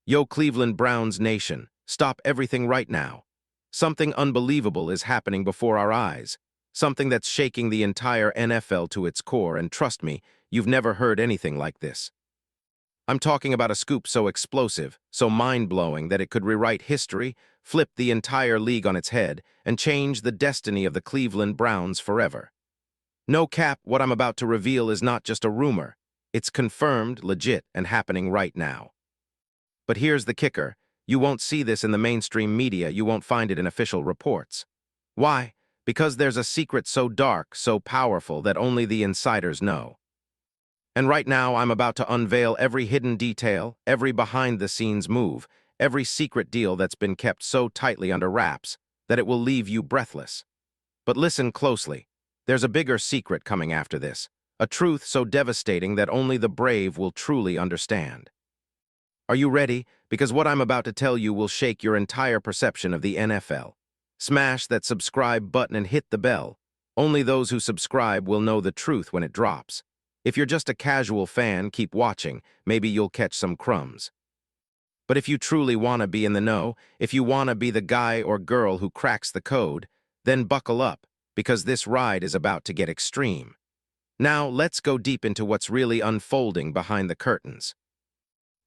Yo, Cleveland Browns Nation, stop everything right now. Something unbelievable is happening before our eyes. Something that's shaking the entire NFL to its core, and trust me, you've never heard anything like this. I'm talking about a scoop so explosive, so mind-blowing that it could rewrite history, flip the entire league on its head, and change the destiny of the Cleveland Browns forever. No cap, what I'm about to reveal is not just a rumor. It's confirmed, legit, and happening right now. But here's the kicker. You won't see this in the mainstream media, you won't find it in official reports. Why? Because there's a secret so dark, so powerful that only the insiders know. And right now, I'm about to unveil every hidden detail, every behind-the-scenes move, every secret deal that's been kept so tightly under wraps that it will leave you breathless. But listen closely. There's a bigger secret coming after this, a truth so devastating that only the brave will truly understand. Are you ready? Because what I'm about to tell you will shake your entire perception of the NFL. Smash that subscribe button and hit the bell. Only those who subscribe will know the truth when it drops. If you're just a casual fan, keep watching. Maybe you'll catch some crumbs. But if you truly want to be in the know, if you want to be the guy or girl who cracks the code, then buckle up, because this ride is about to get extreme. Now, let's go deep into what's really unfolding behind the curtains.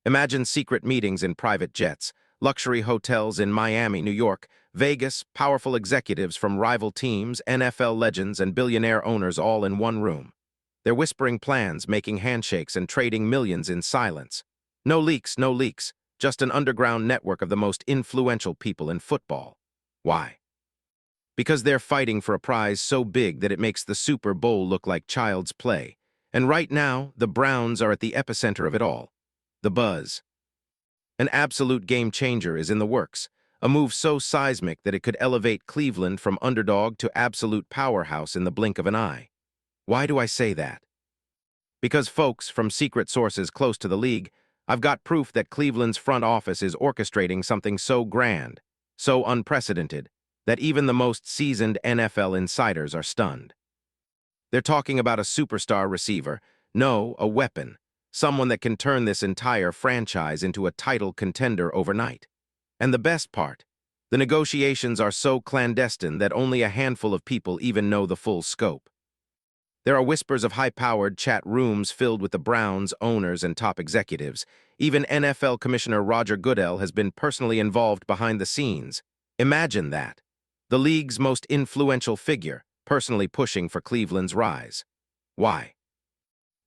Imagine secret meetings in private jets, luxury hotels in Miami, New York, Vegas, powerful executives from rival teams, NFL legends, and billionaire owners all in one room. They're whispering plans, making handshakes, and trading millions in silence. No leaks, just an underground network of the most influential people in football. Why? Because they're fighting for a prize so big that it makes the Super Bowl look like child's play. And right now, the Browns are at the epicenter of it all. The buzz. An absolute game changer is in the works, a move so seismic that it could elevate Cleveland from underdog to absolute powerhouse in the blink of an eye. Why do I say that? Because folks from secret sources close to the league, I've got proof that Cleveland's front office is orchestrating something so grand, so unprecedented, that even the most seasoned NFL insiders are stunned. They're talking about a superstar receiver, no, a weapon. Someone that can turn this entire franchise into a title contender overnight. And the best part, the negotiations are so clandestine that only a handful of people even know the full scope. There are whispers of high-powered chat rooms filled with the Browns, owners, and top executives. Even NFL Commissioner Roger Goodell has been personally involved behind the scenes. Imagine that. The league's most influential figure, personally pushing for Cleveland's rise. Why?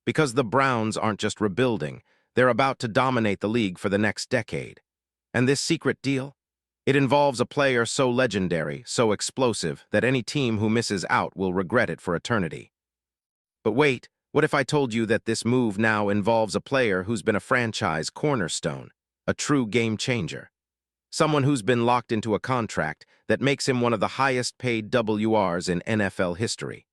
Because the Browns aren't just rebuilding, they're about to dominate the league for the next decade. And this secret deal? It involves a player so legendary, so explosive, that any team who misses out will regret it for eternity. But wait, what if I told you that this move now involves a player who's been a franchise cornerstone, a true game changer? Someone who's been locked into a contract that makes him one of the highest-paid WRs in NFL history.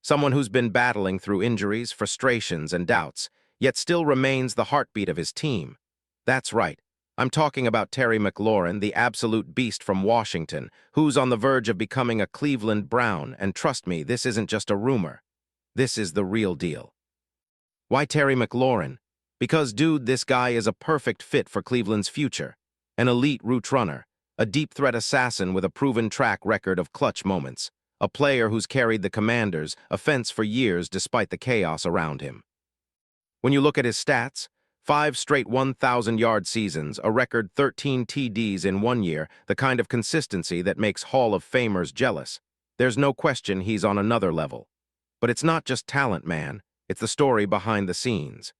Someone who's been battling through injuries, frustrations, and doubts, yet still remains the heartbeat of his team. That's right. I'm talking about Terry McLaurin, the absolute beast from Washington, who's on the verge of becoming a Cleveland Brown, and trust me, this isn't just a rumor. This is the real deal. Why Terry McLaurin? Because, dude, this guy is a perfect fit for Cleveland's future. An elite route runner, a deep threat assassin with a proven track record of clutch moments. A player who's carried the Commanders' offense for years despite the chaos around him. When you look at his stats, 5 straight 1,000-yard seasons, a record 13 TDs in 1 year, the kind of consistency that makes Hall of Famers jealous. There's no question he's on another level. But it's not just talent, man. It's the story behind the scenes.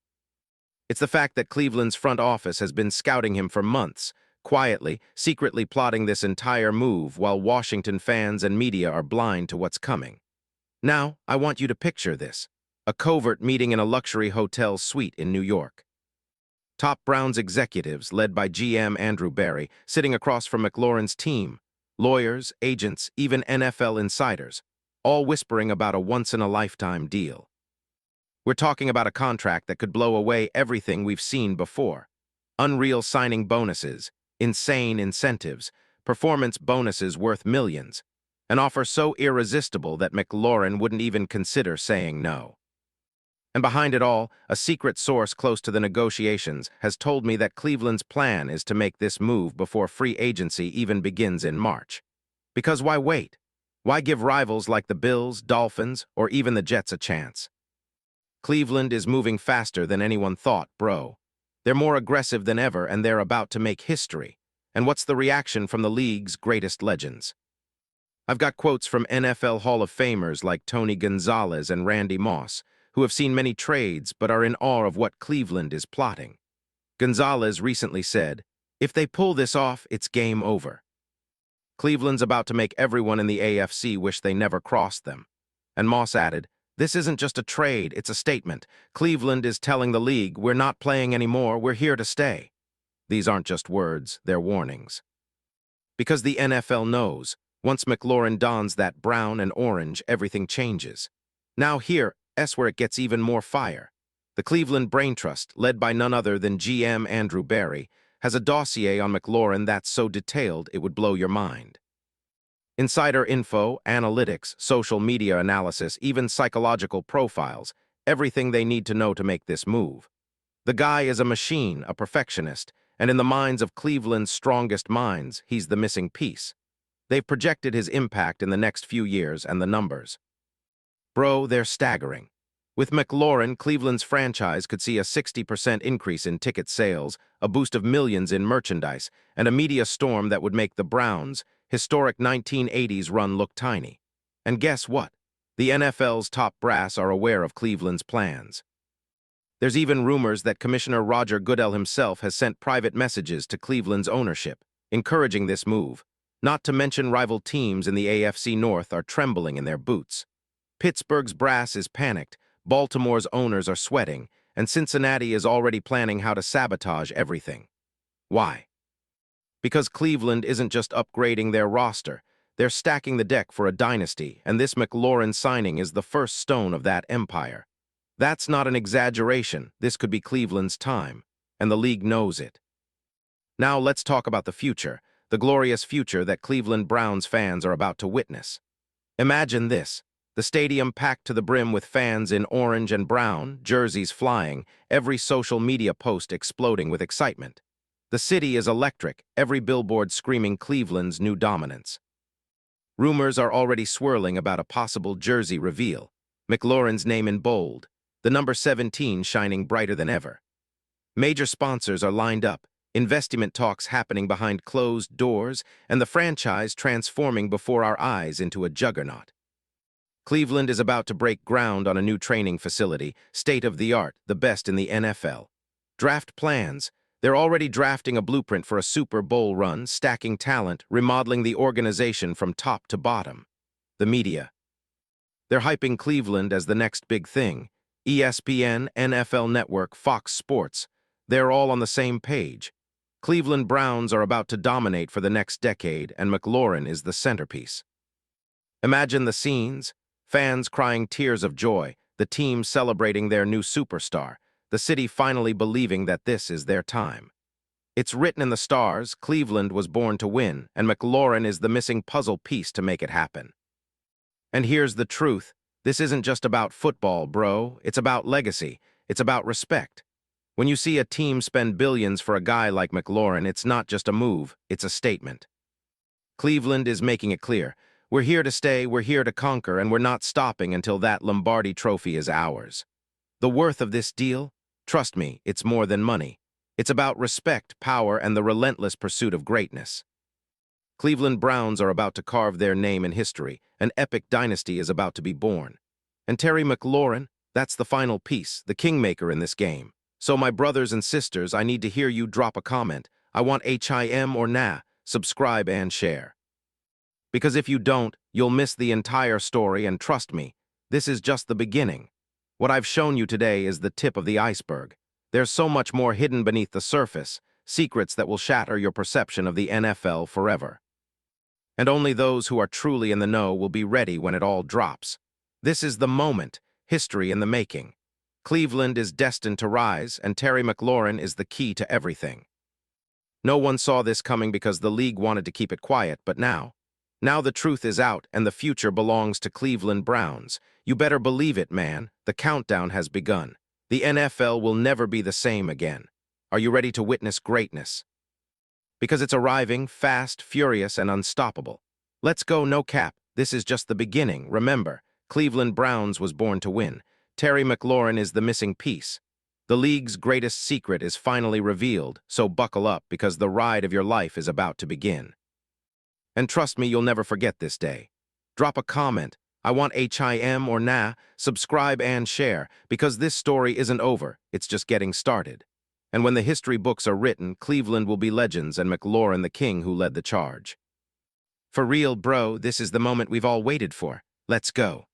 It's the fact that Cleveland's front office has been scouting him for months, quietly, secretly plotting this entire move while Washington fans and media are blind to what's coming. Now, I want you to picture this. A covert meeting in a luxury hotel suite in New York. Top Browns executives, led by GM Andrew Berry, sitting across from McLaurin's team. Lawyers, agents, even NFL insiders, all whispering about a once-in-a-lifetime deal. We're talking about a contract that could blow away everything we've seen before. Unreal signing bonuses, insane incentives, performance bonuses worth millions, an offer so irresistible that McLaurin wouldn't even consider saying no. And behind it all, a secret source close to the negotiations has told me that Cleveland's plan is to make this move before free agency even begins in March. Because why wait? Why give rivals like the Bills, Dolphins, or even the Jets a chance? Cleveland is moving faster than anyone thought, bro. They're more aggressive than ever, and they're about to make history. And what's the reaction from the league's greatest legends? I've got quotes from NFL Hall of Famers like Tony Gonzalez and Randy Moss, who have seen many trades but are in awe of what Cleveland is plotting. Gonzalez recently said, "If they pull this off, it's game over." Cleveland's about to make everyone in the AFC wish they never crossed them. And Moss added, "This isn't just a trade, it's a statement. Cleveland is telling the league, we're not playing anymore, we're here to stay." These aren't just words, they're warnings. Because the NFL knows, once McLaurin dons that brown and orange, everything changes. Now here's where it gets even more fire. The Cleveland Brain Trust, led by none other than GM Andrew Berry, has a dossier on McLaurin that's so detailed it would blow your mind. Insider info, analytics, social media analysis, even psychological profiles, everything they need to know to make this move. The guy is a machine, a perfectionist, and in the minds of Cleveland's strongest minds, he's the missing piece. They've projected his impact in the next few years and the numbers. Bro, they're staggering. With McLaurin, Cleveland's franchise could see a 60% increase in ticket sales, a boost of millions in merchandise, and a media storm that would make the Browns' historic 1980s run look tiny. And guess what? The NFL's top brass are aware of Cleveland's plans. There's even rumors that Commissioner Roger Goodell himself has sent private messages to Cleveland's ownership, encouraging this move. Not to mention rival teams in the AFC North are trembling in their boots. Pittsburgh's brass is panicked, Baltimore's owners are sweating, and Cincinnati is already planning how to sabotage everything. Why? Because Cleveland isn't just upgrading their roster, they're stacking the deck for a dynasty, and this McLaurin signing is the first stone of that empire. That's not an exaggeration, this could be Cleveland's time, and the league knows it. Now let's talk about the future, the glorious future that Cleveland Browns fans are about to witness. Imagine this, the stadium packed to the brim with fans in orange and brown, jerseys flying, every social media post exploding with excitement. The city is electric, every billboard screaming Cleveland's new dominance. Rumors are already swirling about a possible jersey reveal, McLaurin's name in bold, the number 17 shining brighter than ever. Major sponsors are lined up, investment talks happening behind closed doors, and the franchise transforming before our eyes into a juggernaut. Cleveland is about to break ground on a new training facility, state-of-the-art, the best in the NFL. Draft plans. They're already drafting a blueprint for a Super Bowl run, stacking talent, remodeling the organization from top to bottom. The media. They're hyping Cleveland as the next big thing. ESPN, NFL Network, Fox Sports. They're all on the same page. Cleveland Browns are about to dominate for the next decade, and McLaurin is the centerpiece. Imagine the scenes. Fans crying tears of joy, the team celebrating their new superstar, the city finally believing that this is their time. It's written in the stars, Cleveland was born to win, and McLaurin is the missing puzzle piece to make it happen. And here's the truth, this isn't just about football, bro, it's about legacy, it's about respect. When you see a team spend billions for a guy like McLaurin, it's not just a move, it's a statement. Cleveland is making it clear, we're here to stay, we're here to conquer, and we're not stopping until that Lombardi trophy is ours. The worth of this deal? Trust me, it's more than money. It's about respect, power, and the relentless pursuit of greatness. Cleveland Browns are about to carve their name in history. An epic dynasty is about to be born. And Terry McLaurin, that's the final piece, the kingmaker in this game. So my brothers and sisters, I need to hear you drop a comment. I want HIM or nah, subscribe and share. Because if you don't, you'll miss the entire story, and trust me, this is just the beginning. What I've shown you today is the tip of the iceberg. There's so much more hidden beneath the surface, secrets that will shatter your perception of the NFL forever. And only those who are truly in the know will be ready when it all drops. This is the moment, history in the making. Cleveland is destined to rise, and Terry McLaurin is the key to everything. No one saw this coming because the league wanted to keep it quiet, but now, Now the truth is out, and the future belongs to Cleveland Browns. You better believe it, man. The countdown has begun. The NFL will never be the same again. Are you ready to witness greatness? Because it's arriving, fast, furious, and unstoppable. Let's go, no cap. This is just the beginning. Remember, Cleveland Browns was born to win. Terry McLaurin is the missing piece. The league's greatest secret is finally revealed, so buckle up because the ride of your life is about to begin. And trust me, you'll never forget this day. Drop a comment, I want HIM or nah, subscribe and share, because this story isn't over, it's just getting started. And when the history books are written, Cleveland will be legends and McLaurin the king who led the charge. For real, bro, this is the moment we've all waited for. Let's go.